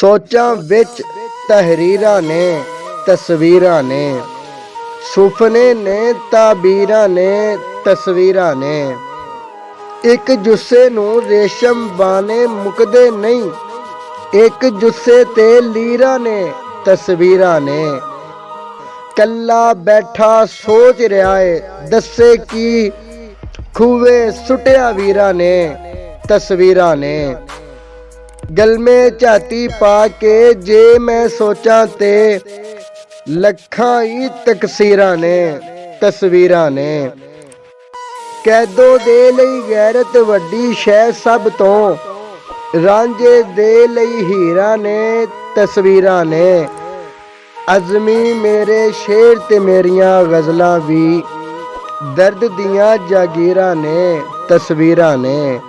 ਸੋਚਾਂ ਵਿੱਚ ਤਹਿਰੀਰਾਂ ਨੇ ਤਸਵੀਰਾਂ ਨੇ, ਸੁਪਨੇ ਨੇ ਤਾਬੀਰਾਂ ਨੇ ਤਸਵੀਰਾਂ ਨੇ। ਇੱਕ ਜੁੱਸੇ ਨੂੰ ਰੇਸ਼ਮ ਬਾਣੇ ਮੁੱਕਦੇ ਨਹੀਂ, ਇੱਕ ਜੁੱਸੇ ਤੇ ਲੀਰਾਂ ਨੇ ਤਸਵੀਰਾਂ ਨੇ। ਕੱਲਾ ਬੈਠਾ ਸੋਚ ਰਿਹਾ ਏ ਦੱਸੇ ਕੀ, ਖੂਵੇ ਸੁੱਟਿਆ ਵੀਰਾਂ ਨੇ ਤਸਵੀਰਾਂ ਨੇ। ਗਲਮੇ ਝਾਤੀ ਪਾ ਕੇ ਜੇ ਮੈਂ ਸੋਚਾਂ ਤੇ, ਲੱਖਾਂ ਹੀ ਤਕਸੀਰਾਂ ਨੇ ਤਸਵੀਰਾਂ ਨੇ। ਕੈਦੋ ਦੇ ਲਈ ਗੈਰਤ ਵੱਡੀ ਸ਼ੈ ਸਭ ਤੋਂ, ਰਾਂਝੇ ਦੇ ਲਈ ਹੀਰਾ ਨੇ ਤਸਵੀਰਾਂ ਨੇ। ਅਜ਼ਮੀ ਮੇਰੇ ਸ਼ੇਰ ਤੇ ਮੇਰੀਆਂ ਗਜ਼ਲਾਂ ਵੀ, ਦਰਦ ਦੀਆਂ ਜਾਗੀਰਾਂ ਨੇ ਤਸਵੀਰਾਂ ਨੇ।